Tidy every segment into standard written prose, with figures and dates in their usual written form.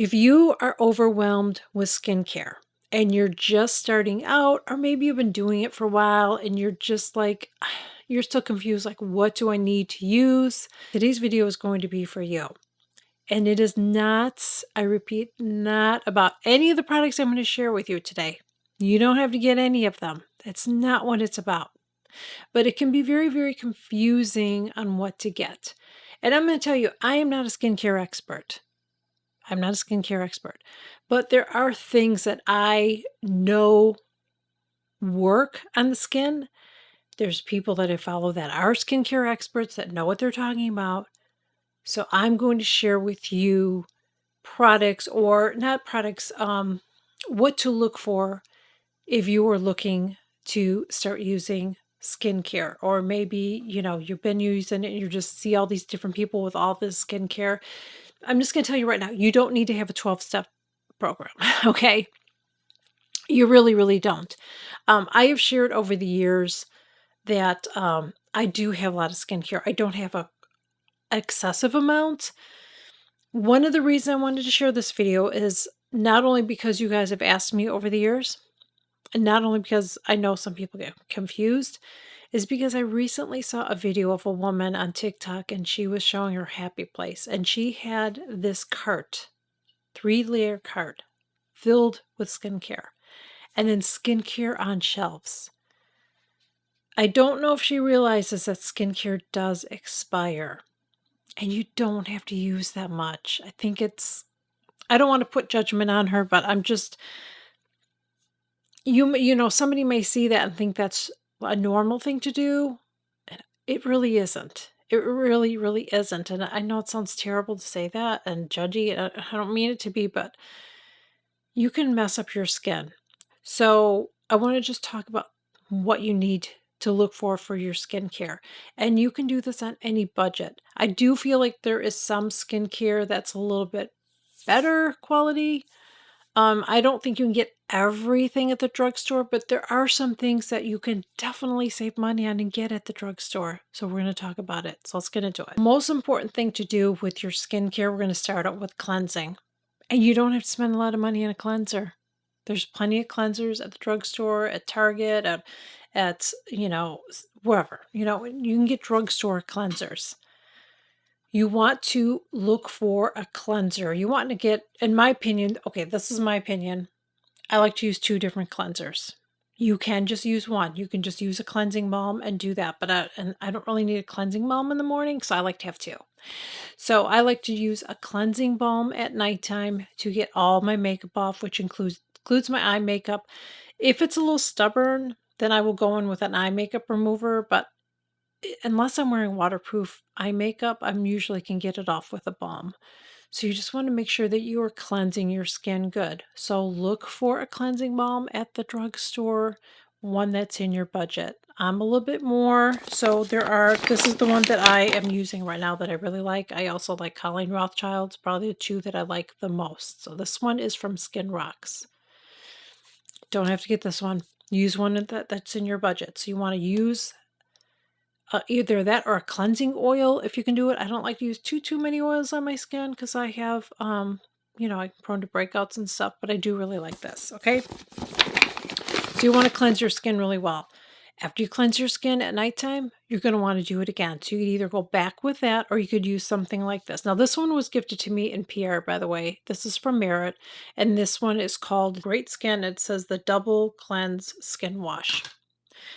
If you are overwhelmed with skincare and you're just starting out, or maybe you've been doing it for a while and you're just like, you're still confused, like, what do I need to use? Today's video is going to be for you. And it is not, I repeat, not about any of the products I'm going to share with you today. You don't have to get any of them. That's not what it's about. But it can be very, very confusing on what to get. And I'm going to tell you, I am not a skincare expert. I'm not a skincare expert, but there are things that I know work on the skin. There's people that I follow that are skincare experts that know what they're talking about. So I'm going to share with you products, or not products, what to look for if you are looking to start using skincare, or maybe, you've been using it and you just see all these different people with all this skincare. I'm just going to tell you right now, you don't need to have a 12-step program, okay? You really, really don't. I have shared over the years that I do have a lot of skincare. I don't have a excessive amount. One of the reasons I wanted to share this video is not only because you guys have asked me over the years, and not only because I know some people get confused, is because I recently saw a video of a woman on TikTok and she was showing her happy place, and she had this cart, 3-layer cart filled with skincare, and then skincare on shelves. I don't know if she realizes that skincare does expire and you don't have to use that much. I don't want to put judgment on her, but I'm just, somebody may see that and think that's a normal thing to do. And it really isn't. It really, really isn't. And I know it sounds terrible to say that and judgy. I don't mean it to be, but you can mess up your skin. So I want to just talk about what you need to look for your skincare. And you can do this on any budget. I do feel like there is some skincare that's a little bit better quality. I don't think you can get everything at the drugstore, but there are some things that you can definitely save money on and get at the drugstore. So we're going to talk about it. So let's get into it. Most important thing to do with your skincare, we're going to start out with cleansing. And you don't have to spend a lot of money on a cleanser. There's plenty of cleansers at the drugstore, at Target, at wherever. You can get drugstore cleansers. You want to look for a cleanser. You want to get, in my opinion, okay, this is my opinion. I like to use 2 different cleansers. You can just use one. You can just use a cleansing balm and do that. But I don't really need a cleansing balm in the morning, so I like to have 2. So I like to use a cleansing balm at nighttime to get all my makeup off, which includes my eye makeup. If it's a little stubborn, then I will go in with an eye makeup remover, but unless I'm wearing waterproof eye makeup, I usually can get it off with a balm. So you just want to make sure that you are cleansing your skin good. So look for a cleansing balm at the drugstore, one that's in your budget. I'm a little bit more, so this is the one that I am using right now that I really like. I also like Colleen Rothschild's, probably the 2 that I like the most. So this one is from Skin Rocks. Don't have to get this one. Use one that's in your budget. So you want to use either that or a cleansing oil if you can do it. I don't like to use too many oils on my skin because I have, I'm prone to breakouts and stuff, but I do really like this, okay? So you want to cleanse your skin really well. After you cleanse your skin at nighttime, you're going to want to do it again. So you could either go back with that or you could use something like this. Now, this one was gifted to me in PR, by the way. This is from Merit, and this one is called Great Skin. It says the Double Cleanse Skin Wash.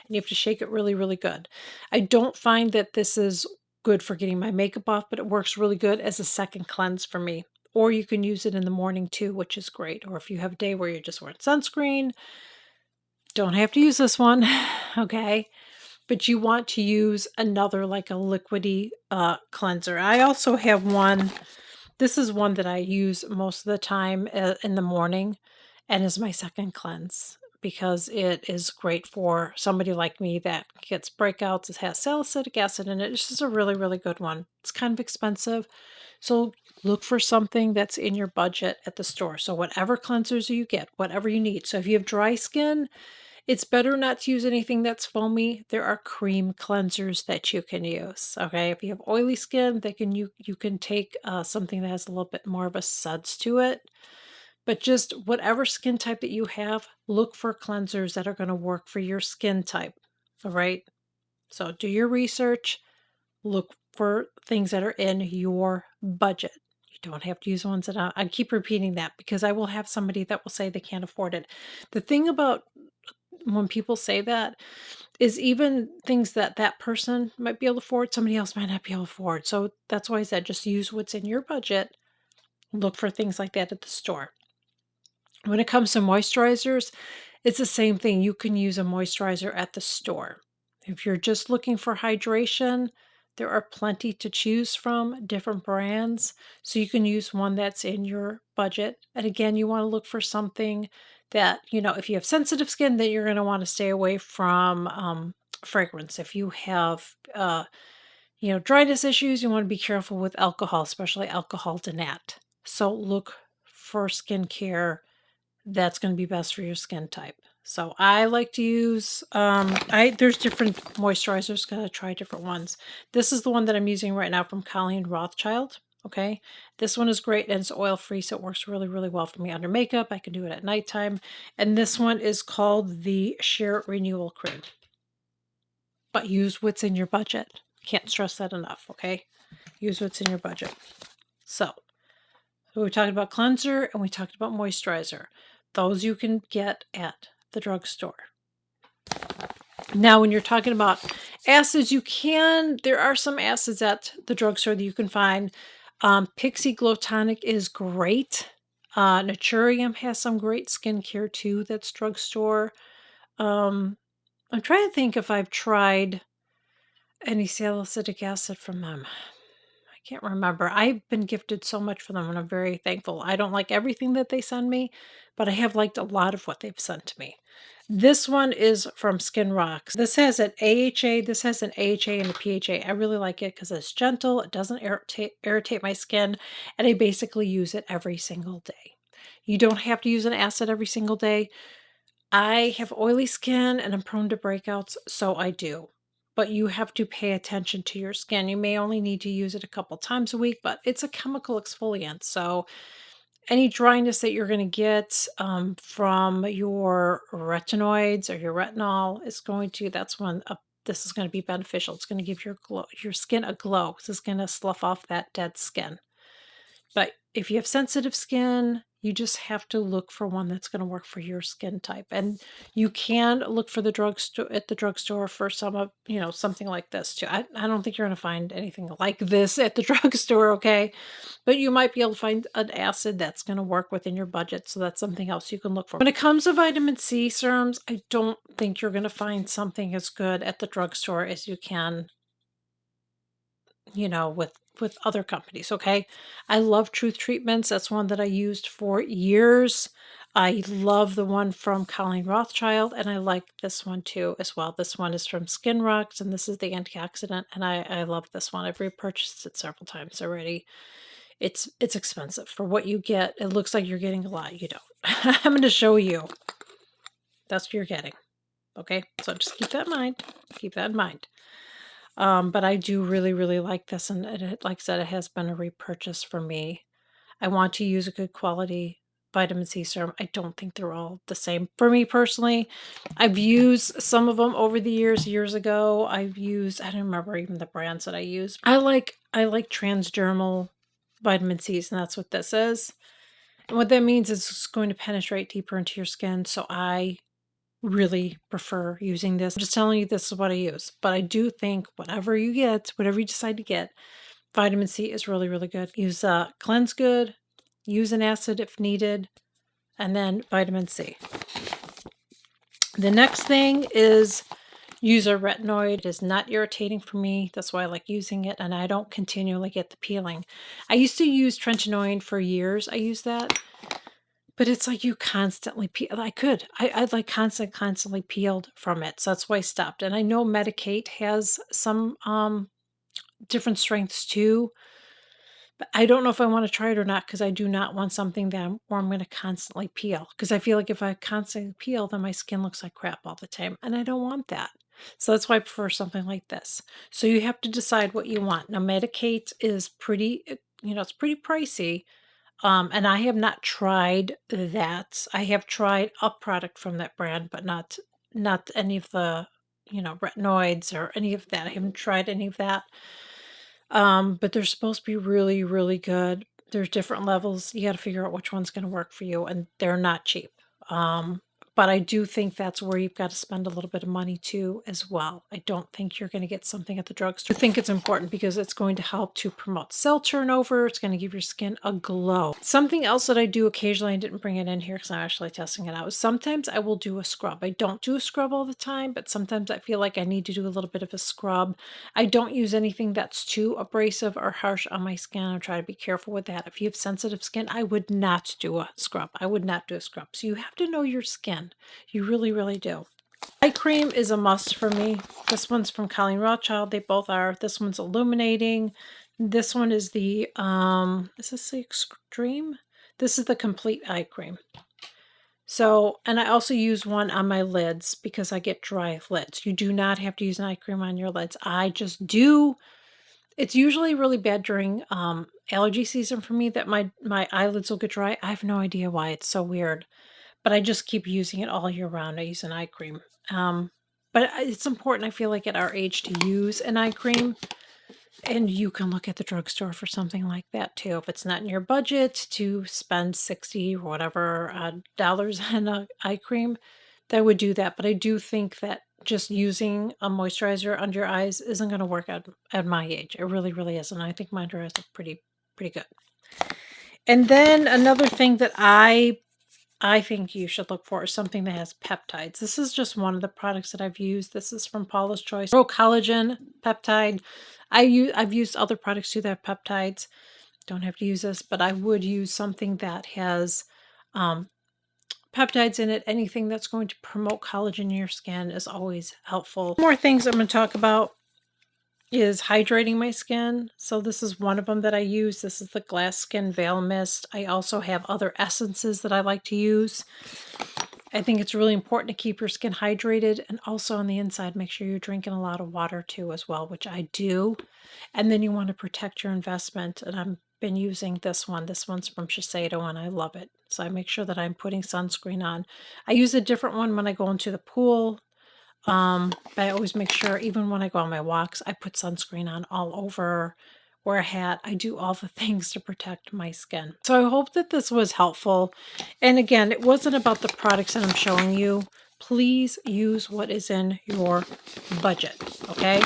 And you have to shake it really, really good. I don't find that this is good for getting my makeup off, but it works really good as a second cleanse for me. Or you can use it in the morning too, which is great. Or if you have a day where you're just wearing sunscreen, don't have to use this one, okay? But you want to use another, like a liquidy cleanser. I also have one. This is one that I use most of the time in the morning and is my second cleanse because it is great for somebody like me that gets breakouts. It has salicylic acid in it. It's just a really, really good one. It's kind of expensive. So look for something that's in your budget at the store. So whatever cleansers you get, whatever you need. So if you have dry skin, It's better not to use anything that's foamy. There are cream cleansers that you can use, okay? If you have oily skin, you can take, something that has a little bit more of a suds to it. But just whatever skin type that you have, look for cleansers that are gonna work for your skin type, alright? So do your research, look for things that are in your budget. You don't have to use ones that I keep repeating that because I will have somebody that will say they can't afford it. The thing about when people say that is even things that that person might be able to afford, somebody else might not be able to afford. So that's why I said just use what's in your budget. Look for things like that at the store. When it comes to moisturizers, it's the same thing. You can use a moisturizer at the store. If you're just looking for hydration, there are plenty to choose from, different brands. So you can use one that's in your budget. And again, you want to look for something that, if you have sensitive skin, then you're going to want to stay away from fragrance. If you have, dryness issues, you want to be careful with alcohol, especially alcohol denat. So look for skincare that's gonna be best for your skin type. So I like to use, there's different moisturizers, gotta try different ones. This is the one that I'm using right now from Colleen Rothschild, okay? This one is great and it's oil-free, so it works really, really well for me under makeup. I can do it at nighttime. And this one is called the Sheer Renewal Cream. But use what's in your budget. Can't stress that enough, okay? Use what's in your budget. So we talked about cleanser and we talked about moisturizer. Those you can get at the drugstore. Now, when you're talking about acids, there are some acids at the drugstore that you can find. Pixie Glow Tonic is great. Naturium has some great skincare too that's drugstore. I'm trying to think if I've tried any salicylic acid from them. I can't remember. I've been gifted so much from them, and I'm very thankful. I don't like everything that they send me, but I have liked a lot of what they've sent to me. This one is from Skin Rocks. This has an AHA, this has an AHA and a PHA. I really like it because it's gentle, it doesn't irritate my skin, and I basically use it every single day. You don't have to use an acid every single day. I have oily skin and I'm prone to breakouts, so I do. But you have to pay attention to your skin. You may only need to use it a couple times a week, but it's a chemical exfoliant. So any dryness that you're going to get from your retinoids or your retinol is this is going to be beneficial. It's going to give your skin a glow. This is going to slough off that dead skin. But if you have sensitive skin, you just have to look for one that's going to work for your skin type. And you can look for the drugstore at the drugstore for some of, something like this too. I don't think you're going to find anything like this at the drugstore, okay? But you might be able to find an acid that's going to work within your budget. So that's something else you can look for. When it comes to vitamin C serums, I don't think you're going to find something as good at the drugstore as you can with other companies, okay? I love Truth Treatments. That's one that I used for years. I love the one from Colleen Rothschild, and I like this one too as well. This one is from Skin Rocks, and this is the antioxidant, and I love this one. I've repurchased it several times already. It's expensive for what you get. It looks like you're getting a lot. You don't. I'm going to show you. That's what you're getting. Okay, so just keep that in mind. Keep that in mind. But I do really, really like this, and like I said, it has been a repurchase for me. I want to use a good quality vitamin C serum. I don't think they're all the same. For me personally, I've used some of them over the years ago. I don't remember even the brands that I use. I like transdermal vitamin C's, and that's what this is. And what that means is it's going to penetrate deeper into your skin. So I really prefer using this. I'm just telling you this is what I use. But I do think whatever you decide to get, vitamin C is really, really good. Use cleanse good, use an acid if needed, and then vitamin C. The next thing is use a retinoid. It is not irritating for me. That's why I like using it, and I don't continually get the peeling. I used to use Trenchanoin for years. I used that. But it's like you constantly peel. I'd like constantly peeled from it. So that's why I stopped. And I know Medicate has some different strengths too. But I don't know if I wanna try it or not because I do not want something that where I'm gonna constantly peel. Because I feel like if I constantly peel, then my skin looks like crap all the time, and I don't want that. So that's why I prefer something like this. So you have to decide what you want. Now Medik8 is pretty, it's pretty pricey, and I have not tried that. I have tried a product from that brand, but not any of the, retinoids or any of that. I haven't tried any of that. But they're supposed to be really, really good. There's different levels. You got to figure out which one's going to work for you, and they're not cheap. Um, but I do think that's where you've got to spend a little bit of money too, as well. I don't think you're going to get something at the drugstore. I think it's important because it's going to help to promote cell turnover. It's going to give your skin a glow. Something else that I do occasionally, I didn't bring it in here because I'm actually testing it out, is sometimes I will do a scrub. I don't do a scrub all the time, but sometimes I feel like I need to do a little bit of a scrub. I don't use anything that's too abrasive or harsh on my skin. I try to be careful with that. If you have sensitive skin, I would not do a scrub. I would not do a scrub. So you have to know your skin. You really, really do. Eye cream is a must for me. This one's from Colleen Rothschild. They both are. This one's illuminating. This one is the, is this the extreme? This is the complete eye cream. So, and I also use one on my lids because I get dry lids. You do not have to use an eye cream on your lids. I just do. It's usually really bad during allergy season for me that my eyelids will get dry. I have no idea why. It's so weird. But I just keep using it all year round. I use an eye cream. It's important, I feel like, at our age to use an eye cream. And you can look at the drugstore for something like that too. If it's not in your budget to spend 60 or whatever dollars on an eye cream, that would do that. But I do think that just using a moisturizer under your eyes isn't going to work at my age. It really, really isn't. I think my under eyes are pretty good. And then another thing that I think you should look for is something that has peptides. This is just one of the products that I've used. This is from Paula's Choice. Pro Collagen Peptide. I've used other products too that have peptides. Don't have to use this, but I would use something that has peptides in it. Anything that's going to promote collagen in your skin is always helpful. More things I'm going to talk about is hydrating my skin. So this is one of them that I use. This is the Glass Skin Veil Mist. I also have other essences that I like to use. I think it's really important to keep your skin hydrated, and also on the inside, make sure you're drinking a lot of water too as well, which I do. And then you want to protect your investment. And I've been using this one. This one's from Shiseido and I love it. So I make sure that I'm putting sunscreen on. I use a different one when I go into the pool. But I always make sure, even when I go on my walks, I put sunscreen on all over, wear a hat. I do all the things to protect my skin. So I hope that this was helpful. And again, it wasn't about the products that I'm showing you. Please use what is in your budget, okay?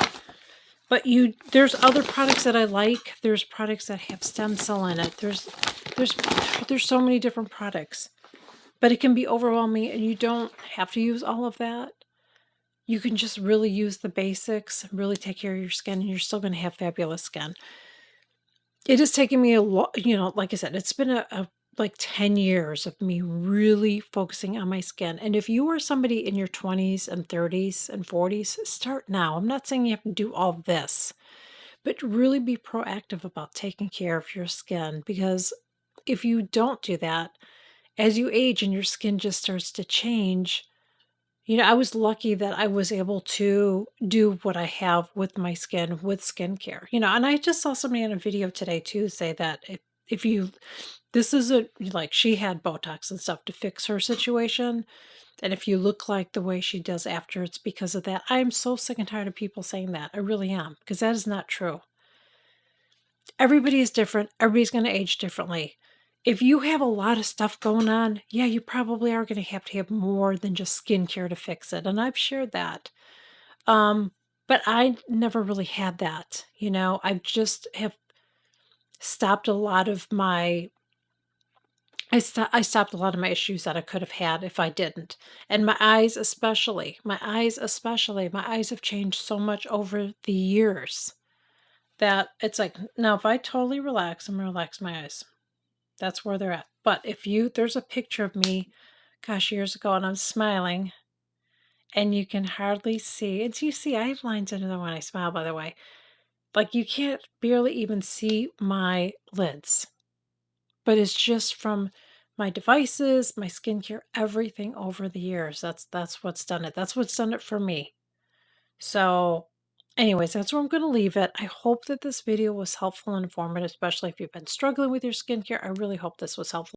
But there's other products that I like. There's products that have stem cell in it. There's so many different products. But it can be overwhelming, and you don't have to use all of that. You can just really use the basics, really take care of your skin, and you're still going to have fabulous skin. It has taken me a lot, like I said, it's been like 10 years of me really focusing on my skin. And if you are somebody in your 20s and 30s and 40s, start now. I'm not saying you have to do all this, but really be proactive about taking care of your skin, because if you don't do that, as you age and your skin just starts to change, I was lucky that I was able to do what I have with my skin with skincare. And I just saw somebody in a video today too say that if you, this isn't like, she had Botox and stuff to fix her situation. And if you look like the way she does after, it's because of that. I am so sick and tired of people saying that. I really am, because that is not true. Everybody is different. Everybody's going to age differently. If you have a lot of stuff going on, yeah, you probably are going to have more than just skincare to fix it. And I've shared that. But I never really had that. I just have stopped a lot of my, I stopped a lot of my issues that I could have had if I didn't. And my eyes especially, my eyes have changed so much over the years that it's like, now if I totally relax, I'm going to relax my eyes. That's where they're at. But there's a picture of me, gosh, years ago, and I'm smiling, and you can hardly see. You see, I have lines under them when I smile, by the way. Like, you can't barely even see my lids, but it's just from my devices, my skincare, everything over the years. That's what's done it. That's what's done it for me. So, anyways, that's where I'm gonna leave it. I hope that this video was helpful and informative, especially if you've been struggling with your skincare. I really hope this was helpful.